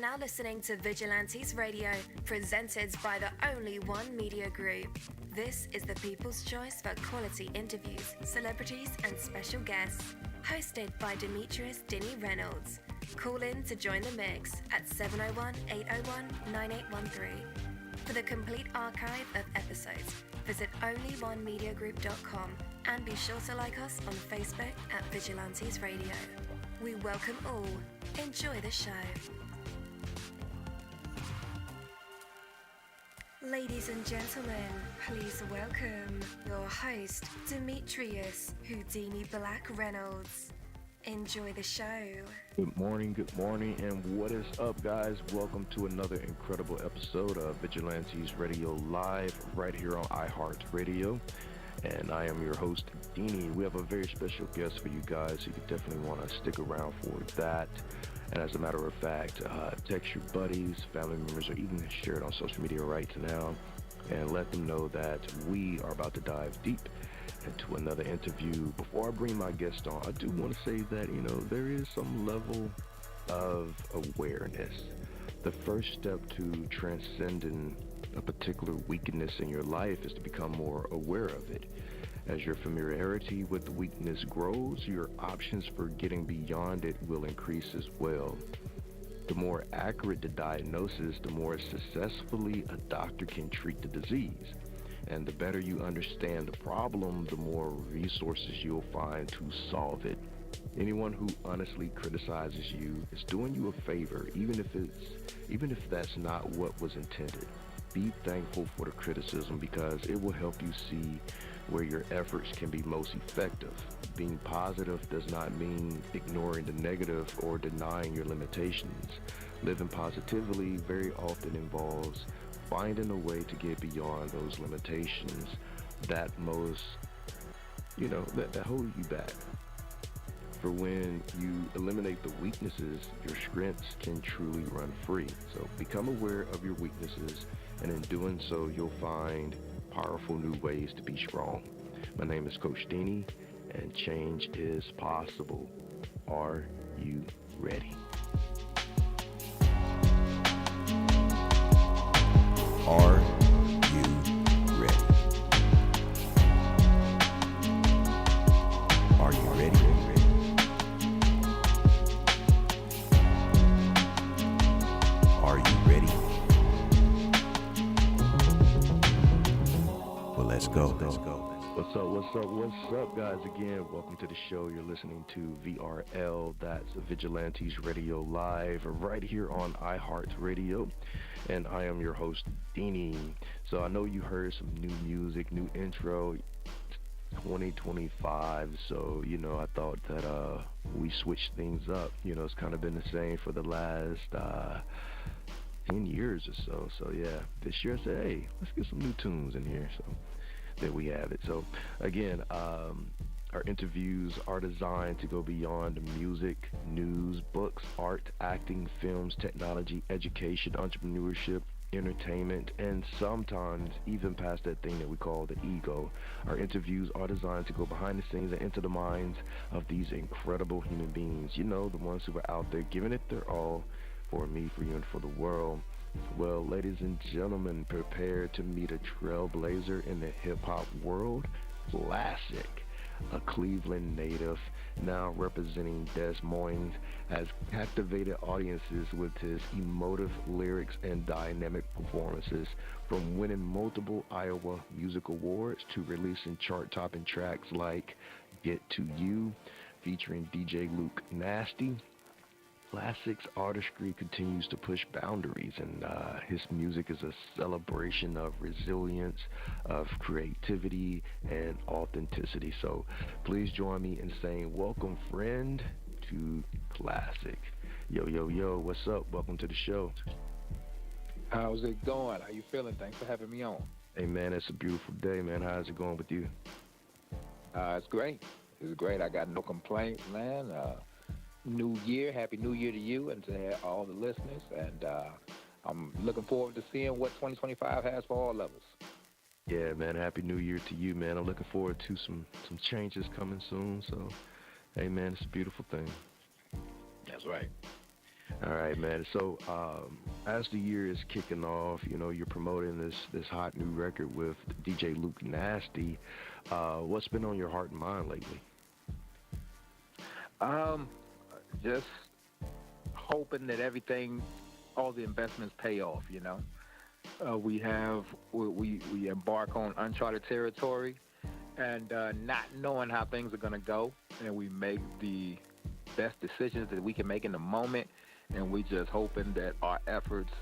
now listening to Vigilantes Radio, presented by the Only One Media Group. This is the people's choice for quality interviews, celebrities, and special guests. Hosted by Demetrius Dinny Reynolds. Call in to join the mix at 701-801-9813. For the complete archive of episodes, visit onlyonemediagroup.com and be sure to like us on Facebook at Vigilantes Radio. We welcome all. Enjoy the show. Ladies and gentlemen, please welcome your host, Demetrius Houdini Black Reynolds. Enjoy the show. Good morning, and what is up, guys? Welcome to another incredible episode of Vigilantes Radio Live right here on iHeartRadio. And I am your host, Dini. We have a very special guest for you guys, so you definitely want to stick around for that. And as a matter of fact, text your buddies, family members, or even share it on social media right now and let them know that we are about to dive deep into another interview. Before I bring my guest on, I do want to say that, there is some level of awareness. The first step to transcending a particular weakness in your life is to become more aware of it. As your familiarity with the weakness grows, your options for getting beyond it will increase as well. The more accurate the diagnosis, the more successfully a doctor can treat the disease. And the better you understand the problem, the more resources you'll find to solve it. Anyone who honestly criticizes you is doing you a favor, even if that's not what was intended. Be thankful for the criticism because it will help you see where your efforts can be most effective. Being positive does not mean ignoring the negative or denying your limitations. Living positively very often involves finding a way to get beyond those limitations that hold you back. For when you eliminate the weaknesses, your strengths can truly run free. So become aware of your weaknesses, and in doing so, you'll find powerful new ways to be strong. My name is Coach Dini, and change is possible. Are you ready? Are you ready? Are you ready? Are you ready? Well, let's go. What's up, guys? Again, welcome to the show. You're listening to VRL, that's Vigilantes Radio Live, right here on iHeartRadio. And I am your host, Dini. So I know you heard some new music, new intro, 2025. So, I thought that we switched things up. It's kind of been the same for the last 10 years or so. So, yeah, this year I said, hey, let's get some new tunes in here. So there we have it. So, again, our interviews are designed to go beyond music, news, books, art, acting, films, technology, education, entrepreneurship, entertainment, and sometimes even past that thing that we call the ego. Our interviews are designed to go behind the scenes and into the minds of these incredible human beings. The ones who are out there giving it their all for me, for you, and for the world. Well, ladies and gentlemen, prepare to meet a trailblazer in the hip-hop world. Klazik, a Cleveland native, now representing Des Moines, has captivated audiences with his emotive lyrics and dynamic performances, from winning multiple Iowa Music Awards to releasing chart-topping tracks like Get to You, featuring DJ Luke Nasty. Klazik's artistry continues to push boundaries, and his music is a celebration of resilience, of creativity, and authenticity. So please join me in saying welcome, friend, to Klazik. Yo, what's up? Welcome to the show. How's it going? How you feeling? Thanks for having me on. Hey, man, it's a beautiful day, man. How's it going with you? It's great. It's great. I got no complaints, man. New year. Happy New Year to you and to all the listeners. And I'm looking forward to seeing what 2025 has for all of us. Yeah, man. Happy New Year to you, man. I'm looking forward to some changes coming soon. So, hey, man, it's a beautiful thing. That's right. All right, man. So, as the year is kicking off, you're promoting this hot new record with DJ Luke Nasty. What's been on your heart and mind lately? Um, just hoping that everything, all the investments pay off. We embark on uncharted territory, and not knowing how things are gonna go, and we make the best decisions that we can make in the moment, and we just hoping that our efforts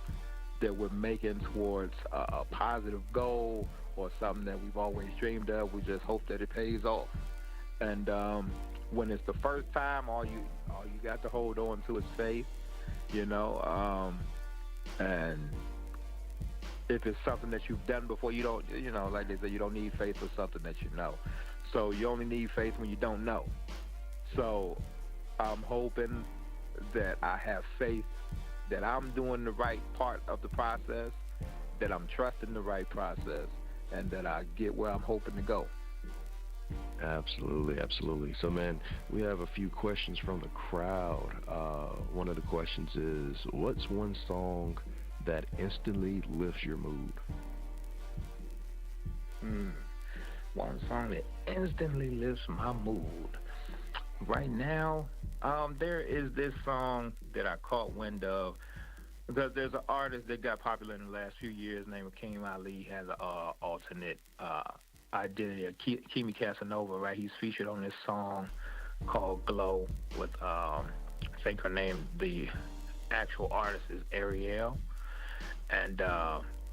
that we're making towards a positive goal or something that we've always dreamed of, we just hope that it pays off. And when it's the first time, all you got to hold on to is faith, you know. And if it's something that you've done before, you don't, like they say, you don't need faith for something that you know. So you only need faith when you don't know. So I'm hoping that I have faith that I'm doing the right part of the process, that I'm trusting the right process, and that I get where I'm hoping to go. Absolutely, absolutely. So, man, we have a few questions from the crowd. One of the questions is, what's one song that instantly lifts your mood? One song that instantly lifts my mood. Right now, there is this song that I caught wind of because there's an artist that got popular in the last few years named King Ali. Has an alternate identity, Kimi Casanova, right? He's featured on this song called Glow with, I think her name, the actual artist is Ariel. And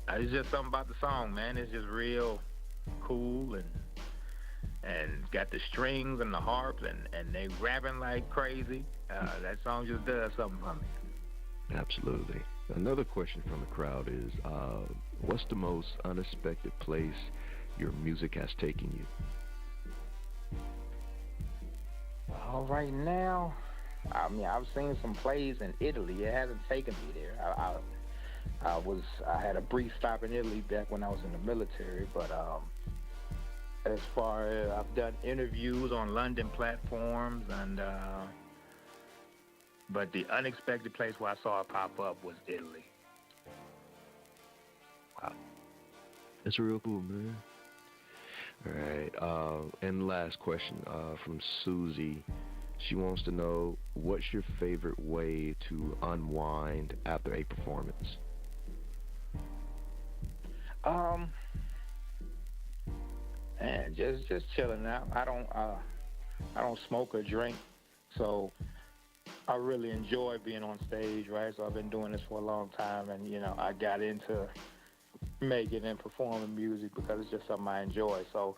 it's just something about the song, man. It's just real cool and got the strings and the harps and they rapping like crazy. That song just does something for me. Absolutely. Another question from the crowd is, what's the most unexpected place your music has taken you? Right now, I mean, I've seen some plays in Italy. It hasn't taken me there. I had a brief stop in Italy back when I was in the military, but as far as I've done interviews on London platforms, and but the unexpected place where I saw it pop up was Italy. Wow, that's real cool, man. All right, and last question from Susie. She wants to know, what's your favorite way to unwind after a performance? And just chilling out. I don't smoke or drink, so I really enjoy being on stage, right? So I've been doing this for a long time, and I got into making and performing music because it's just something I enjoy. So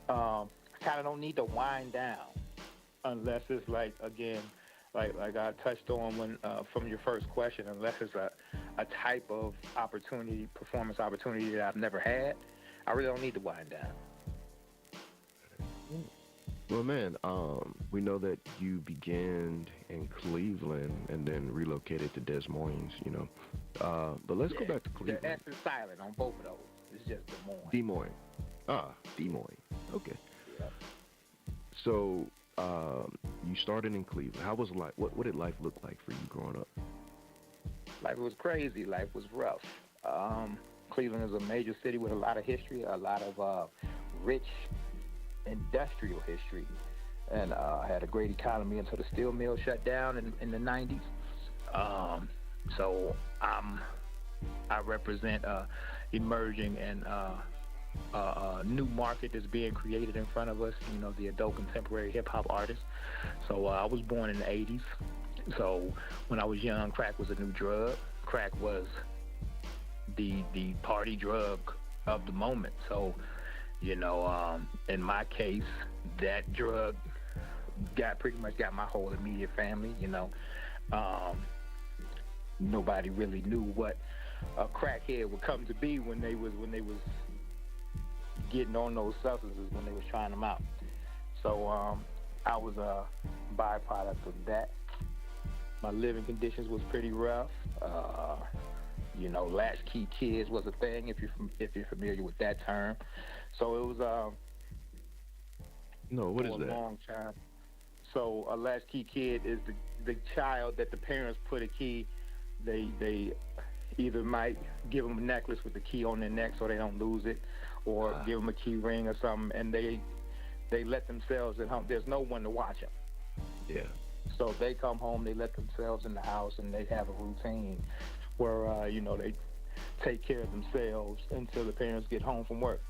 I kind of don't need to wind down unless it's like, again, like I touched on when from your first question, unless it's a type of opportunity, performance opportunity that I've never had, I really don't need to wind down. Well, man, we know that you began in Cleveland and then relocated to Des Moines, but let's go back to Cleveland. The S is silent on both of those. It's just Des Moines. Des Moines. Des Moines. Okay. Yeah. So, you started in Cleveland. How was life? What did life look like for you growing up? Life was crazy. Life was rough. Cleveland is a major city with a lot of history, a lot of rich industrial history, and had a great economy until the steel mill shut down in the 90s. So I represent emerging and new market that's being created in front of us, the adult contemporary hip-hop artists. So I was born in the 80s. So when I was young, crack was a new drug. Crack was the party drug of the moment. So, in my case, that drug pretty much got my whole immediate family, Nobody really knew what a crackhead would come to be when they was getting on those substances, when they was trying them out. So I was a byproduct of that. My living conditions was pretty rough. Latchkey kids was a thing, if you're familiar with that term. So it was No, what is for a that? long time. So a latchkey kid is the child that the parents put a key. They either might give them a necklace with the key on their neck so they don't lose it, or give them a key ring or something, and they let themselves at home. There's no one to watch them. Yeah. So they come home, they let themselves in the house, and they have a routine where they take care of themselves until the parents get home from work.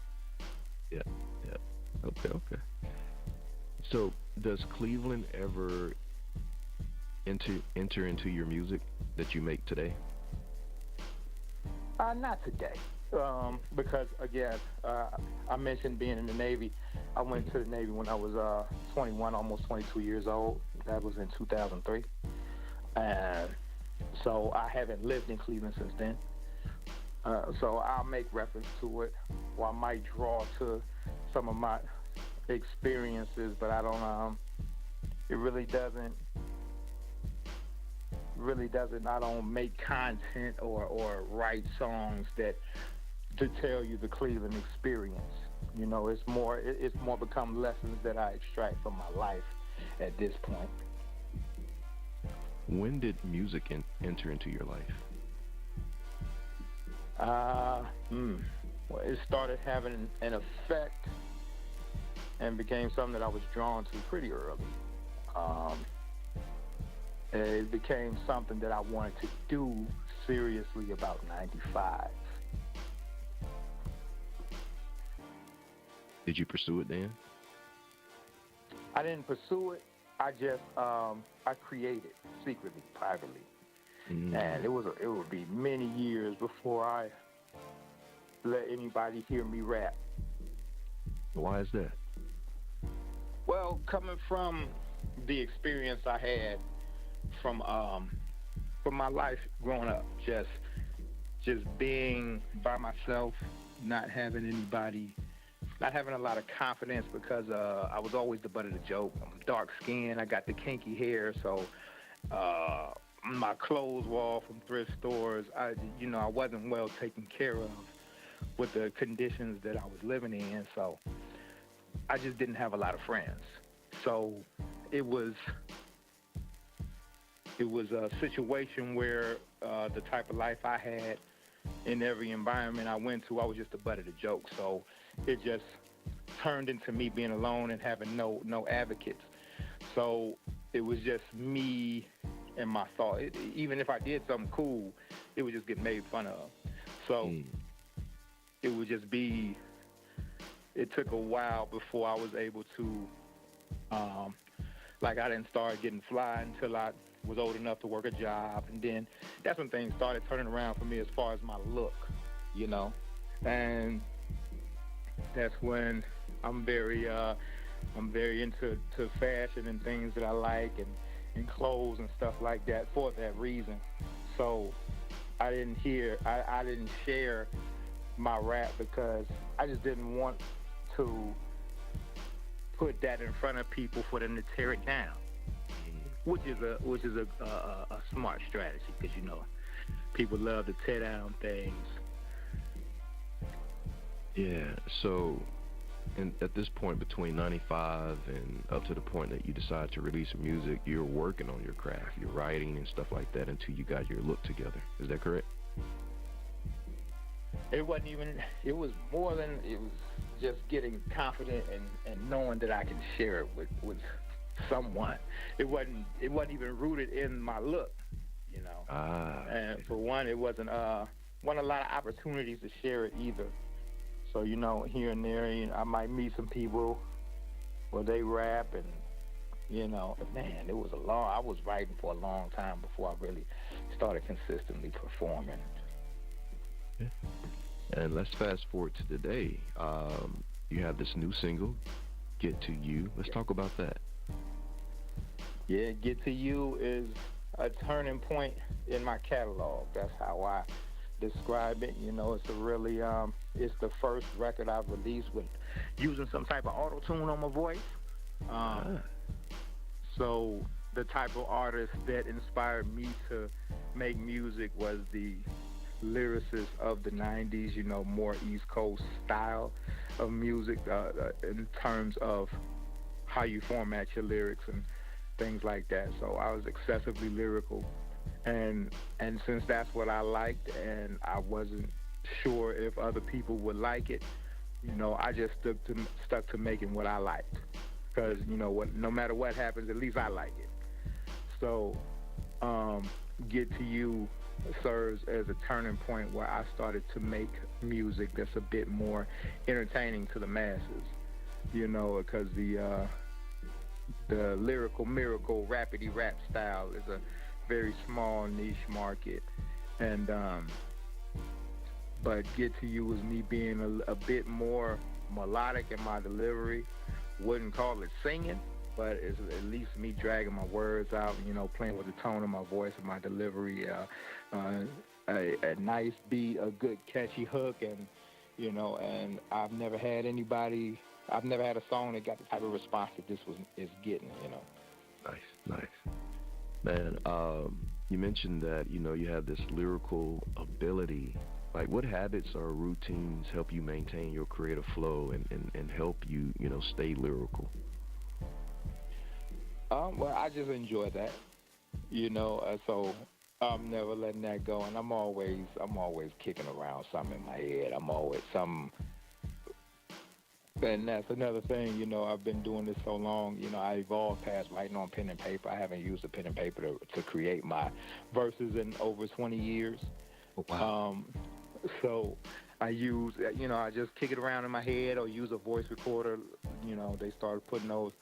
Yeah. Yeah. Okay. So does Cleveland ever enter into your music that you make today? Not today, because again, I mentioned being in the Navy. I went to the Navy when I was 21, almost 22 years old. That was in 2003, and so I haven't lived in Cleveland since then. So I'll make reference to it, or I might draw to some of my experiences, but I don't. It really doesn't. I don't make content or write songs that to tell you the Cleveland experience. It's more become lessons that I extract from my life at this point. When did music enter into your life? Well, it started having an effect and became something that I was drawn to pretty early. It became something that I wanted to do seriously about 95. Did you pursue it then? I didn't pursue it. I just I created secretly, privately, and it would be many years before I let anybody hear me rap. Why is that? Well, coming from the experience I had from my life growing up, just being by myself, not having anybody, not having a lot of confidence because I was always the butt of the joke. I'm dark skinned, I got the kinky hair, so my clothes were all from thrift stores. I wasn't well taken care of with the conditions that I was living in, so I just didn't have a lot of friends. So it was a situation where the type of life I had, in every environment I went to, I was just the butt of the joke. So it just turned into me being alone and having no advocates. So it was just me and my thought. Even if I did something cool, it would just get made fun of. So it would just be, it took a while before I was able to, I didn't start getting fly until I was old enough to work a job, and then that's when things started turning around for me as far as my look, and that's when I'm very into fashion and things that I like and clothes and stuff like that for that reason. So I didn't share my rap because I just didn't want to put that in front of people for them to tear it down. Which is a smart strategy, because people love to tear down things. Yeah. So, and at this point, between 95 and up to the point that you decide to release some music, you're working on your craft, you're writing and stuff like that until you got your look together. Is that correct? It wasn't even. It was more than. It was just getting confident and knowing that I can share it with someone. It wasn't even rooted in my look, And for one, it wasn't a lot of opportunities to share it either. So here and there, I might meet some people where they rap, and man, it was I was writing for a long time before I really started consistently performing. Yeah. And let's fast forward to today. You have this new single, "Get to You." Let's talk about that. Yeah, "Get to You" is a turning point in my catalog. That's how I describe it. It's a really, it's the first record I've released with using some type of auto-tune on my voice. So the type of artist that inspired me to make music was the lyricist of the 90s, more East Coast style of music in terms of how you format your lyrics and things like that. So I was excessively lyrical, and since that's what I liked, and I wasn't sure if other people would like it, I just stuck to making what I liked, because what, no matter what happens, at least I like it. So, Get to You serves as a turning point where I started to make music that's a bit more entertaining to the masses, because the lyrical miracle rapidy rap style is a very small niche market, and but Get to You was me being a bit more melodic in my delivery. Wouldn't call it singing, but it's at least me dragging my words out, playing with the tone of my voice and my delivery, a nice beat, a good catchy hook, and and I've never had a song that got the type of response that this is getting. Nice. Man, you mentioned that, you have this lyrical ability. Like, what habits or routines help you maintain your creative flow and help you, stay lyrical? Well, I just enjoy that, so I'm never letting that go, and I'm always kicking around something in my head. I'm always something. And that's another thing, I've been doing this so long, I evolved past writing on pen and paper. I haven't used a pen and paper to create my verses in over 20 years. Oh, wow. So I use, I just kick it around in my head or use a voice recorder. They started putting those.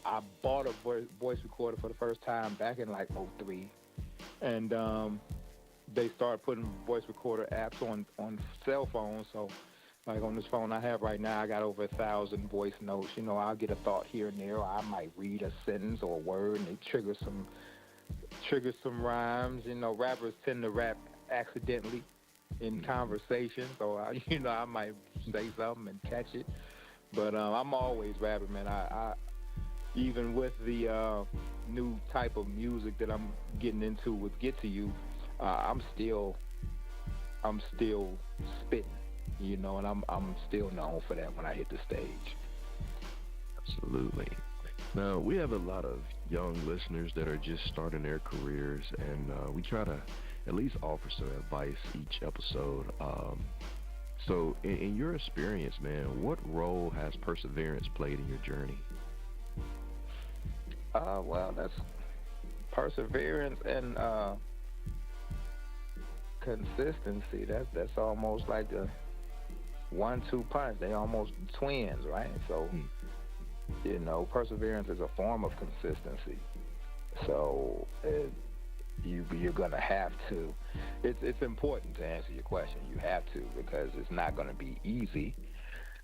I bought a voice recorder for the first time back in like 2003. And they started putting voice recorder apps on cell phones. So like on this phone I have right now, I got over 1,000 voice notes. I'll get a thought here and there, or I might read a sentence or a word, and they trigger some rhymes. Rappers tend to rap accidentally in conversation, so I might say something and catch it. But I'm always rapping, man. I even with the new type of music that I'm getting into with Get to You, I'm still spitting. And I'm still known for that when I hit the stage. Absolutely. Now, we have a lot of young listeners that are just starting their careers, and we try to at least offer some advice each episode. So in your experience, man, what role has perseverance played in your journey? Well, that's perseverance and consistency. That's almost like the 1-2 punch. They almost twins, right? So, perseverance is a form of consistency. So you're gonna have to. It's important to answer your question. You have to, because it's not gonna be easy,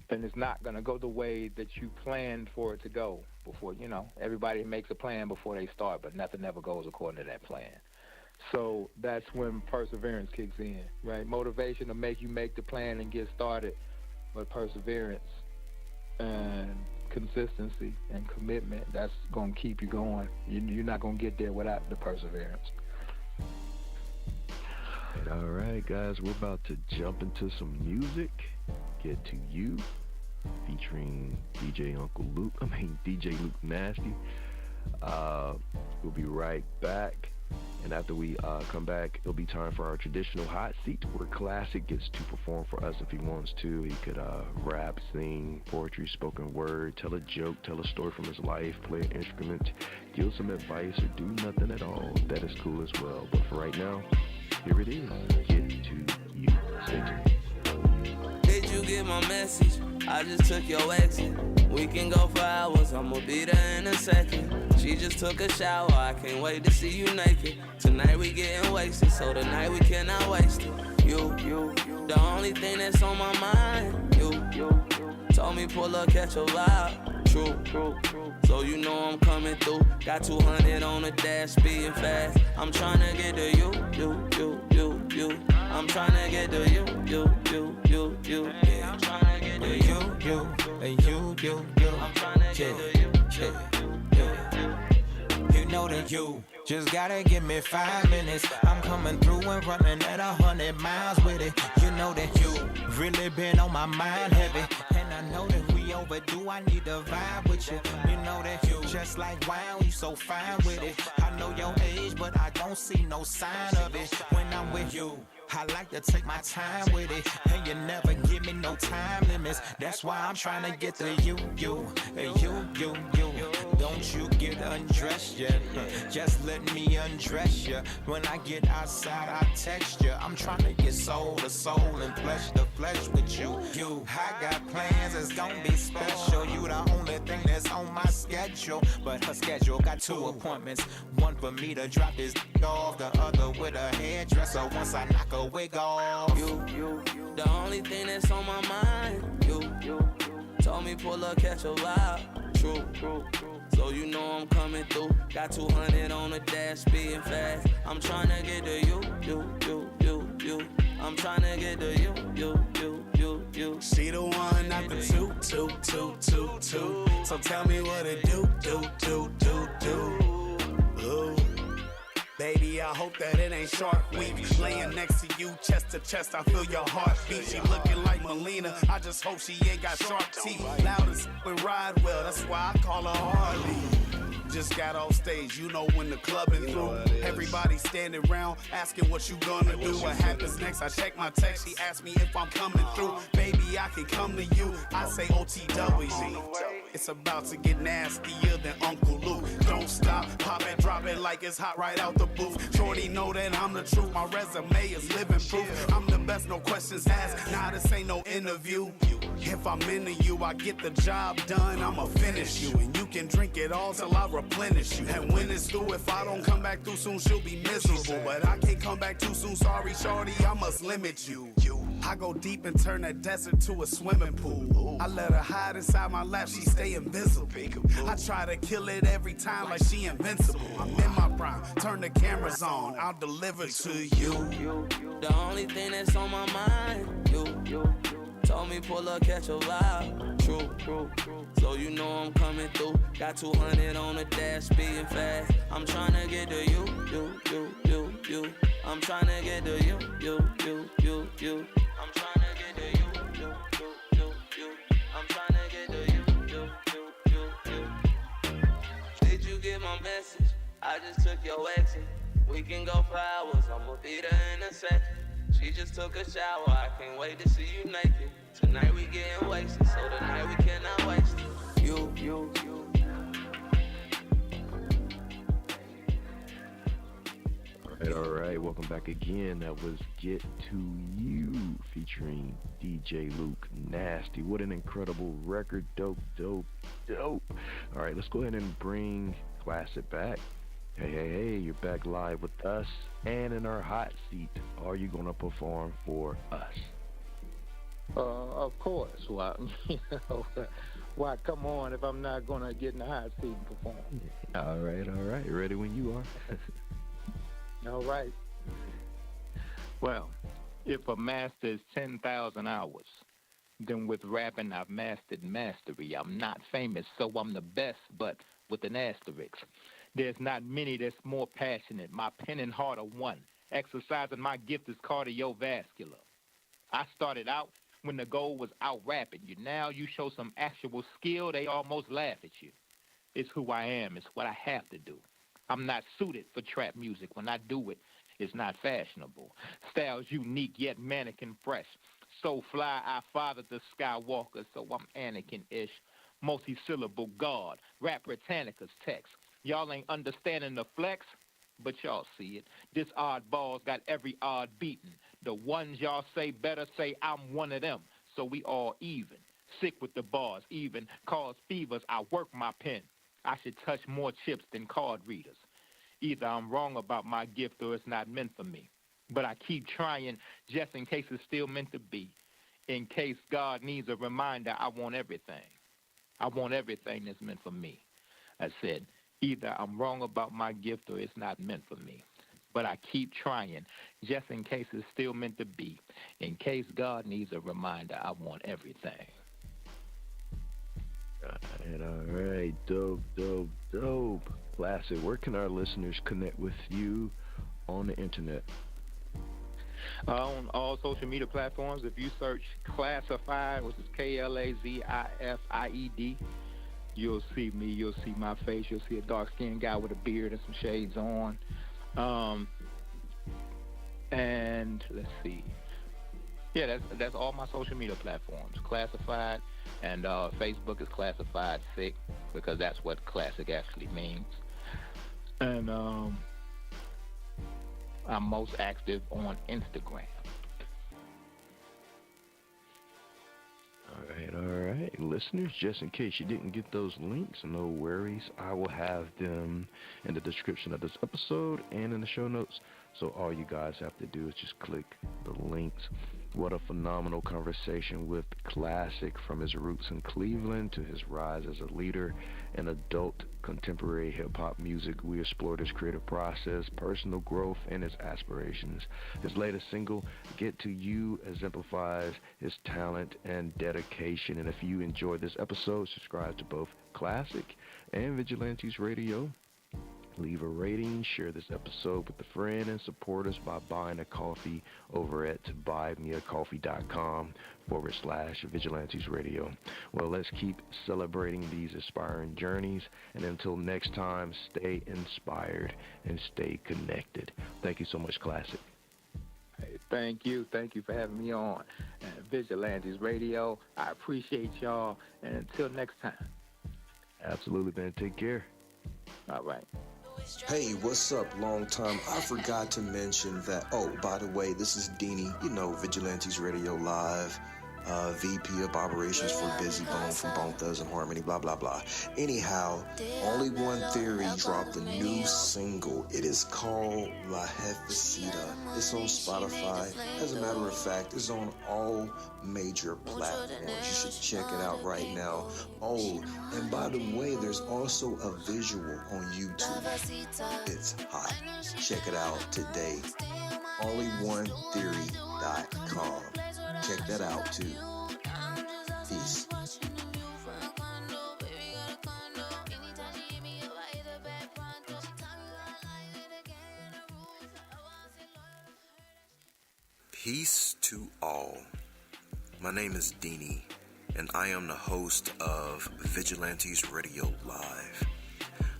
and it's not gonna go the way that you planned for it to go. Before everybody makes a plan before they start, but nothing ever goes according to that plan. So that's when perseverance kicks in, right? Motivation to make you make the plan and get started, but perseverance and consistency and commitment, that's going to keep you going. You're not going to get there without the perseverance. All right, guys, we're about to jump into some music. Get to You, featuring DJ Luke Nasty. We'll be right back. And after we come back, it'll be time for our traditional hot seat, where Klazik gets to perform for us if he wants to. He could rap, sing, poetry, spoken word, tell a joke, tell a story from his life, play an instrument, give some advice, or do nothing at all. That is cool as well. But for right now, here it is. Get to You. Stay tuned. Did you get my message? I just took your exit. We can go for hours, I'ma be there in a second. She just took a shower, I can't wait to see you naked. Tonight we getting wasted, so tonight we cannot waste it. You, the only thing that's on my mind. You, told me pull up, catch a vibe. True. So you know I'm coming through. Got 200 on the dash, speeding fast. I'm tryna get to you. I'm tryna get to you. Yeah, I'm tryna get to you. I'm tryna get to you. You know that you just gotta give me 5 minutes. I'm coming through and running at 100 miles with it. You know that you really been on my mind heavy, and I know that we overdue, I need to vibe with you. You know that you just like wine, you so fine with it. I know your age, but I don't see no sign of it when I'm with you. I like to take my time with it, and you never give me no time limits. That's why I'm trying to get to you. Don't you get undressed yet? Just let me undress you. When I get outside, I text you. I'm trying to get soul to soul and flesh to flesh with you. I got plans, it's gonna be special. You the only thing that's on my schedule. But her schedule got 2 appointments. One for me to drop this off, the other with a hairdresser. Once I knock a wig off. You, the only thing that's on my mind. You, told me pull up, catch a vibe. True. So you know I'm coming through. Got 200 on the dash, speeding fast. I'm trying to get to you. I'm trying to get to you. She the one, not the two. So tell me what it do. Ooh. Baby, I hope that it ain't Shark Week. Laying next to you, chest to chest, I feel your heartbeat. She looking like Melina, I just hope she ain't got sharp teeth. Loud as and ride well, that's why I call her Harley. Just got off stage, you know when the clubbing through. Everybody standing around, asking what you gonna do. What happens next? I check my text, she asked me if I'm coming through. Baby, I can come to you, I say OTW. It's about to get nastier than Uncle Luke. Don't stop, pop it, drop it like it's hot right out the booth. Shorty know that I'm the truth, my resume is living proof. I'm the best, no questions asked, nah, this ain't no interview. If I'm into you, I get the job done, I'ma finish you. And you can drink it all till I replenish you. And when it's through, if I don't come back too soon, she'll be miserable. But I can't come back too soon, sorry shorty, I must limit you. I go deep and turn that desert to a swimming pool. I let her hide inside my lap, she stay invisible. I try to kill it every time like she invincible. I'm in my prime, turn the cameras on, I'll deliver to you. The only thing that's on my mind. You told me pull up, catch a vibe. True. So you know I'm coming through. Got 200 on the dash, speeding fast. I'm trying to get to you. I'm trying to get to you. I'm trying to get to you. I'm trying to get to you. Did you get my message? I just took your exit. We can go for hours, I'ma be there in a second. She just took a shower, I can't wait to see you naked. Tonight we getting wasted, so tonight we cannot waste it. You. All right, welcome back again. That was Get To You featuring DJ Luke Nasty. What an incredible record. Dope. All right, let's go ahead and bring Klazik back. Hey, you're back live with us and in our hot seat. Are you going to perform for us? Of course. Why come on if I'm not going to get in the hot seat and perform? All right. Ready when you are. All right. Well, if a master is 10,000 hours, then with rapping I've mastered mastery. I'm not famous, so I'm the best, but with an asterisk. There's not many that's more passionate. My pen and heart are one. Exercising my gift is cardiovascular. I started out when the goal was out rapping you. Now you show some actual skill, they almost laugh at you. It's who I am. It's what I have to do. I'm not suited for trap music. When I do it, it's not fashionable. Style's unique, yet mannequin fresh. So fly, I fathered the Skywalker, so I'm Anakin-ish. Multi-syllable God, rap Britannica's text. Y'all ain't understanding the flex, but y'all see it. This oddball's got every odd beaten. The ones y'all say better say I'm one of them, so we all even. Sick with the bars, even cause fevers, I work my pen. I should touch more chips than card readers. Either I'm wrong about my gift or it's not meant for me. But I keep trying just in case it's still meant to be. In case God needs a reminder, I want everything. I want everything that's meant for me. I said, either I'm wrong about my gift or it's not meant for me. But I keep trying, just in case it's still meant to be. In case God needs a reminder, I want everything. All right. Dope. Klazik, where can our listeners connect with you on the internet? On all social media platforms, if you search Classified, which is Klazified, you'll see me. You'll see my face. You'll see a dark-skinned guy with a beard and some shades on. And let's see. Yeah, that's all my social media platforms. Classified, and Facebook is Classified Sick, because that's what classic actually means. And I'm most active on Instagram. All right. Listeners, just in case you didn't get those links, no worries. I will have them in the description of this episode and in the show notes. So all you guys have to do is just click the links. What a phenomenal conversation with Klazik, from his roots in Cleveland to his rise as a leader in adult contemporary hip-hop music. We explored his creative process, personal growth, and his aspirations. His latest single, Get To You, exemplifies his talent and dedication. And if you enjoyed this episode, subscribe to both Klazik and Vigilantes Radio. Leave a rating, share this episode with a friend, and support us by buying a coffee over at buymeacoffee.com/Vigilantes Radio. Well, let's keep celebrating these inspiring journeys, and until next time, stay inspired and stay connected. Thank you so much, Klazik. Hey, thank you for having me on Vigilantes Radio. I appreciate y'all, and until next time. Absolutely, man. Take care. All right. Hey, what's up? Long time. I forgot to mention that. Oh, by the way, this is Deanie, Vigilantes Radio Live, VP of Operations for Busy Bone from Bone Thugs and Harmony, blah, blah, blah. Anyhow, Only One Theory dropped a new single. It is called La Jefecita. It's on Spotify. As a matter of fact, it's on all major platforms. You should check it out right now. Oh, and by the way, there's also a visual on YouTube. It's hot. Check it out today. OnlyOneTheory.com. Check that out too. Peace. Peace to all. My name is Deanie, and I am the host of Vigilantes Radio Live.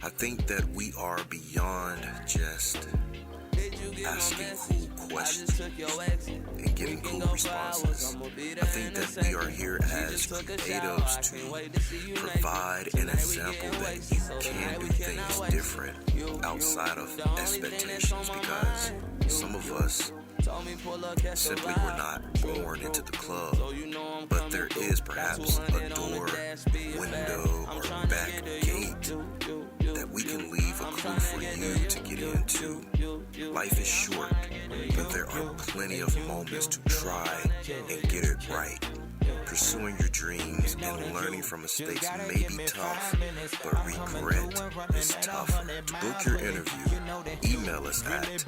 I think that we are beyond just asking cool questions and getting cool responses. I think that we are here as creatives to provide an example that you can do things different outside of expectations, because some of us simply were not born into the club, but there is perhaps a door, window, or back gate that we can leave a clue for you to get into. Life is short, but there are plenty of moments to try and get it right. Pursuing your dreams and learning from mistakes may be tough, but regret is tougher. To book your interview, email us at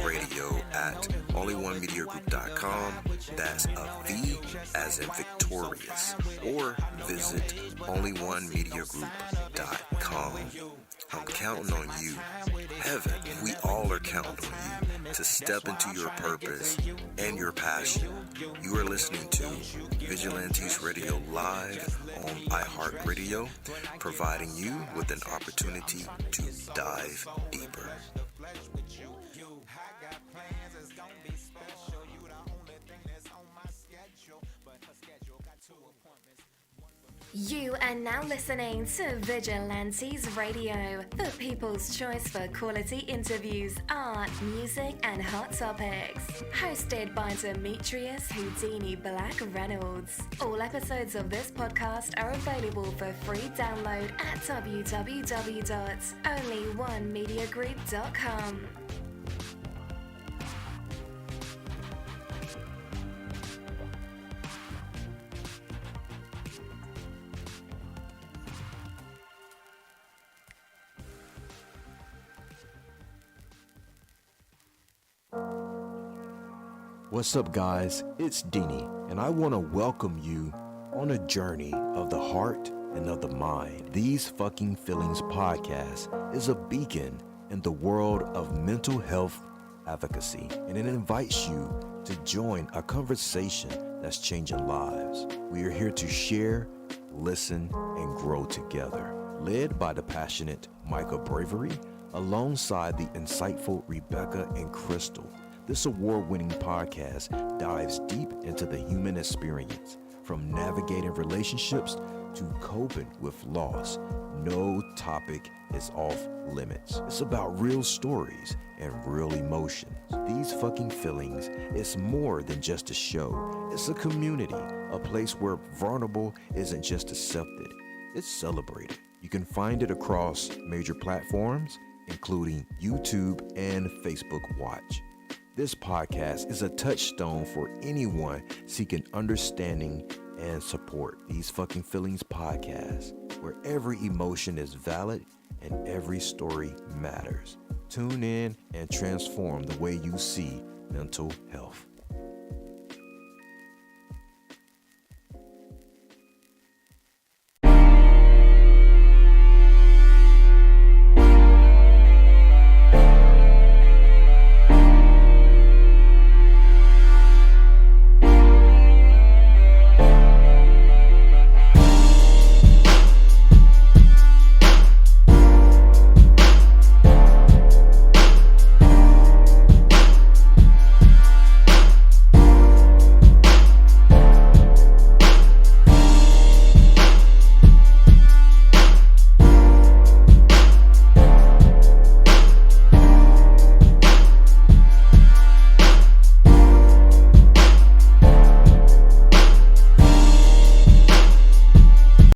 vradio@onlyonemediagroup.com. That's a V as in victorious. Or visit onlyonemediagroup.com. I'm counting on you. Heaven, we all are counting on you to step into your purpose and your passion. You are listening to Vigilantes Radio Live on iHeartRadio, providing you with an opportunity to dive deeper. You are now listening to Vigilantes Radio, the people's choice for quality interviews, art, music, and hot topics. Hosted by Demetrius Houdini Black Reynolds. All episodes of this podcast are available for free download at www.onlyonemediagroup.com. What's up, guys? It's Deanie, and I want to welcome you on a journey of the heart and of the mind. These Fucking Feelings podcast is a beacon in the world of mental health advocacy, and it invites you to join a conversation that's changing lives. We are here to share, listen, and grow together. Led by the passionate Micah Bravery, alongside the insightful Rebecca and Crystal, this award-winning podcast dives deep into the human experience, from navigating relationships to coping with loss. No topic is off limits. It's about real stories and real emotions. These fucking feelings is more than just a show. It's a community, a place where vulnerable isn't just accepted, it's celebrated. You can find it across major platforms, including YouTube and Facebook Watch. This podcast is a touchstone for anyone seeking understanding and support. These Fucking Feelings podcast, where every emotion is valid and every story matters. Tune in and transform the way you see mental health.